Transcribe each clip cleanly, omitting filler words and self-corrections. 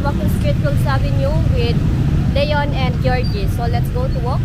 walking street Quilmes Avenue with Leon and Georgie. So let's go to walk.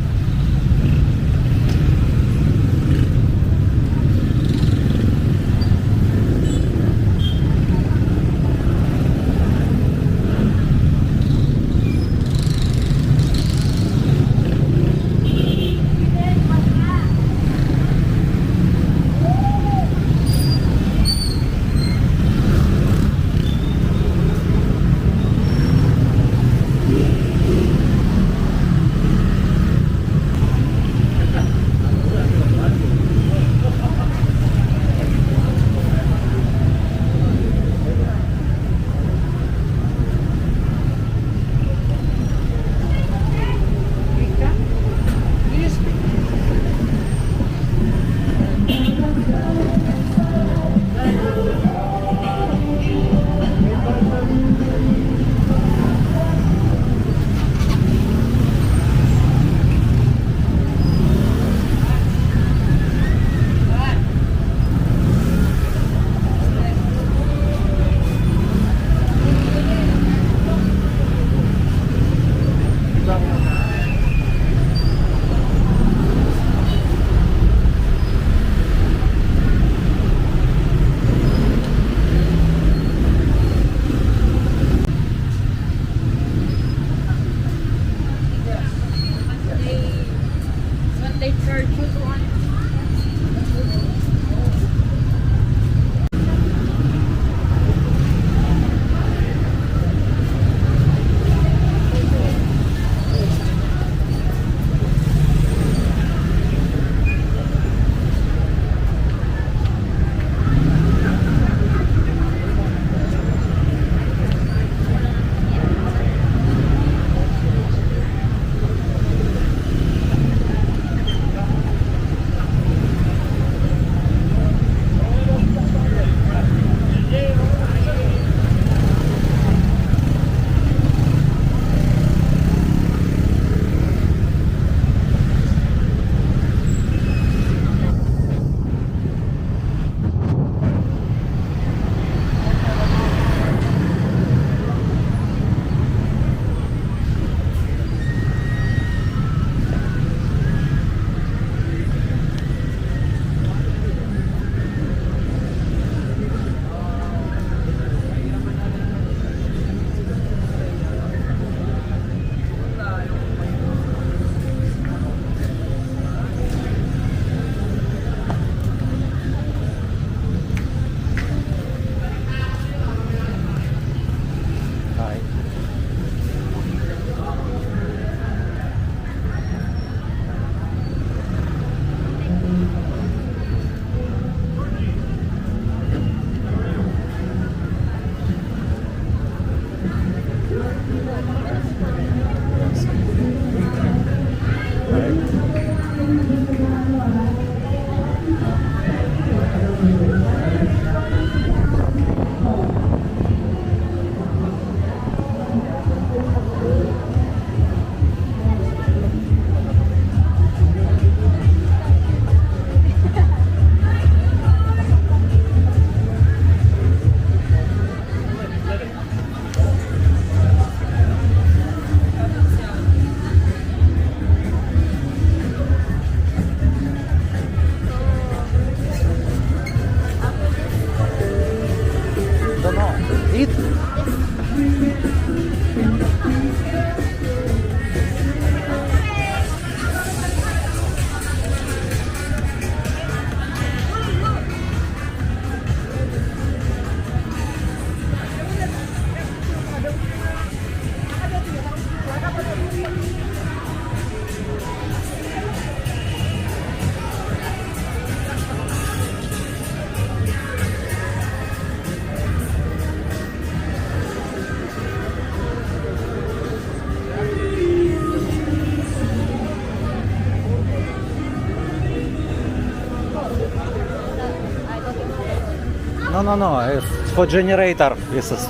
No, it's for generator. This is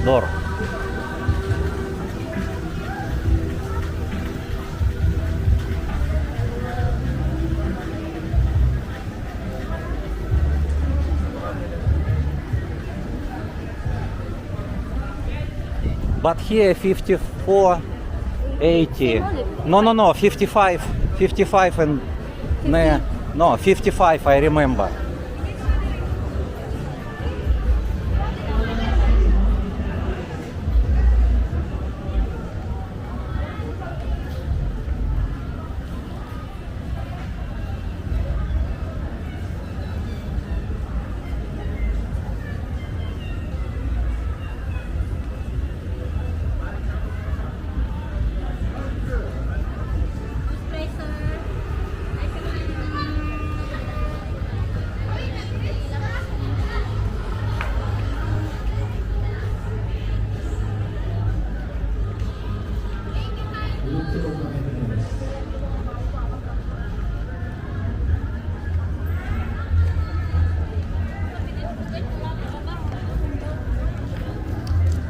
door. But here 54, 80. No, 55. 55 and... No, 55, I remember.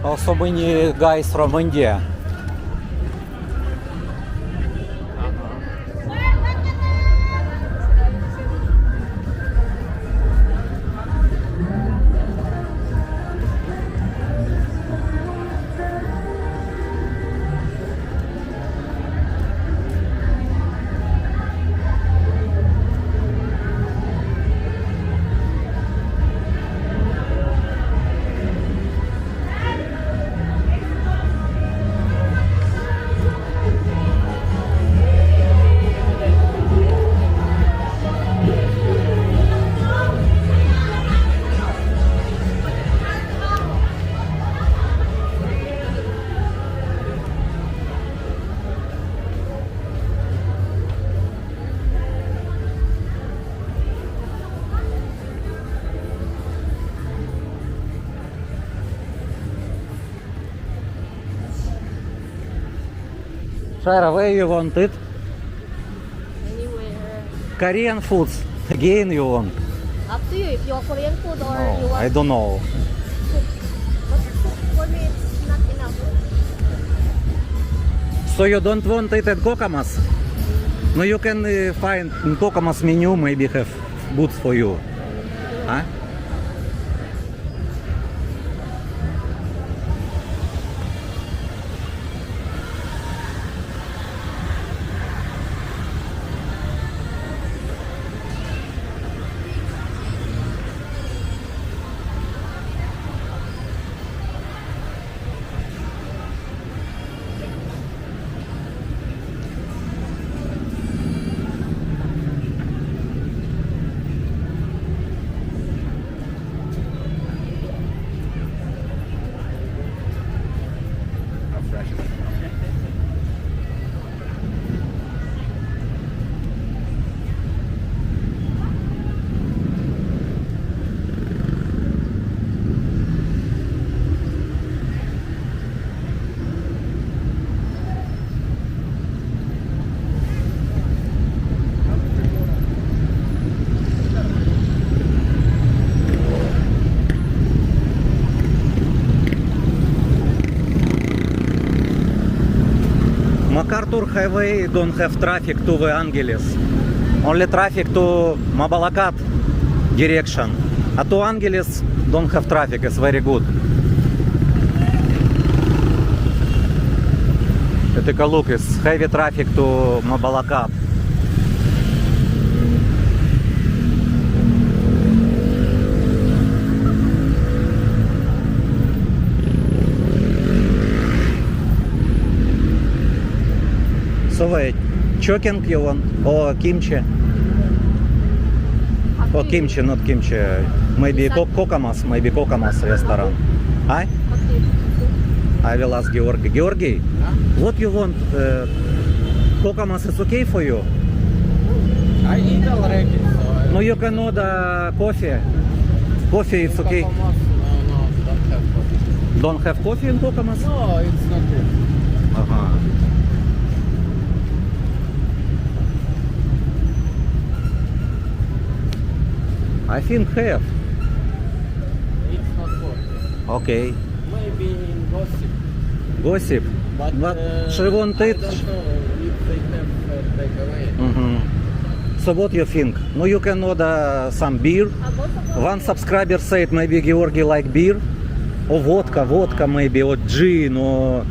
Also many guys from India. Shara, where you want it? Anywhere. Korean foods. Again you want? Up to you if you want Korean food or you Oh, want I don't know. soup. But soup for me it's not enough. So you don't want it at Kokomas? No, you can find in Kokomas menu, maybe have goods for you. Huh? MacArthur Highway don't have traffic to the Angeles. Only traffic to Mabalacat direction. To Angeles don't have traffic, it's very good. Take a look, it's heavy traffic to Mabalacat. So wait, choking you want or kimchi? Or kimchi, not kimchi. Maybe Kokomas, maybe Kokomas restaurant. I will ask Georgi. Georgi, what you want? Kokomas is okay for you? I eat already, so I... No, you can order coffee. Coffee, it's okay. No, don't have coffee. Don't have coffee in Kokomas? No, it's not good. Ага. I think have. It's not good. Okay. Maybe in Gossip. Gossip. But she want I it. don't know if they have takeaway. So what you think? No, you can order some beer. One subscriber said maybe Georgi like beer. or vodka maybe, or gin, or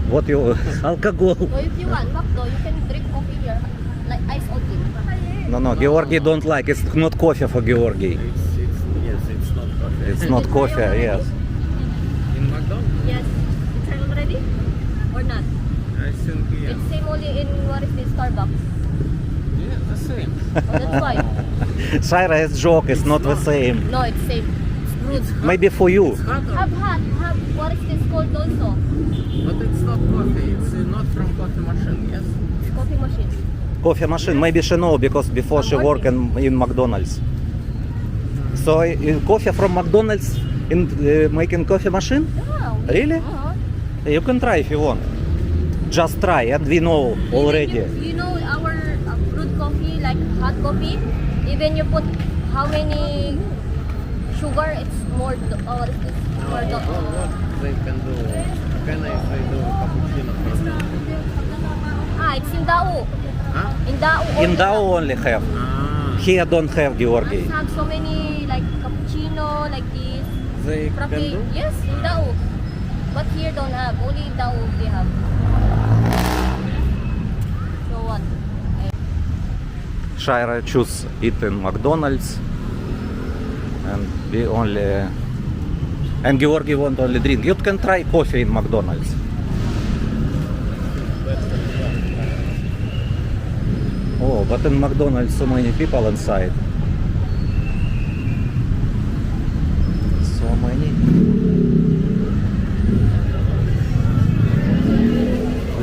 what you alcohol. So if you want McDo, you can drink coffee here, like ice coffee. No, Georgi don't like. It's not coffee for Georgi. It's not coffee. It's not coffee. Yes. In McDonald's? Yes. It's time already? Or not? I think yeah. It's same only in, what is this, Starbucks? Yeah, the same. Oh, that's why. Shaira is joke. It's not the same. No, it's same. It's brewed. Maybe for you. Have, what is this called also? But it's not coffee. It's not from coffee machine. Yes. It's coffee machine. Coffee machine. Maybe she know because before she worked in McDonald's. So coffee from McDonald's in making coffee machine? Yeah. Really? You can try if you want. Just try, and we know already. You know our brewed coffee, like hot coffee, even you put how many sugar, it's more, what is this? More What they can do? Can I say do cappuccino for them? It's in Dao. Huh? In Dao. In Dao only have. Ah, Here don't have Georgi. Have so many like cappuccino, like this. they can Frappe. do? Yes, in Dao. But here don't have. Only in Dao they have. So what? Shaira choose eat in McDonald's, and we only. And Georgi want only drink. You can try coffee in McDonald's. Oh, but in McDonald's so many people inside. So many.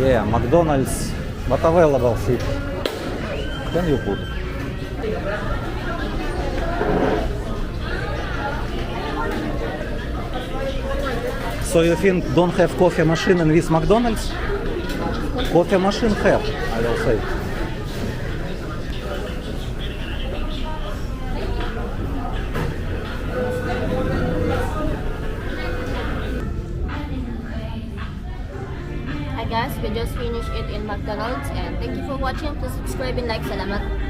Yeah, McDonald's, but available seat. Can you put? So you think don't have coffee machine in this McDonald's? Coffee machine have, I will say. Hi guys, we just finished it in McDonald's and thank you for watching. Please subscribe and like. Salamat.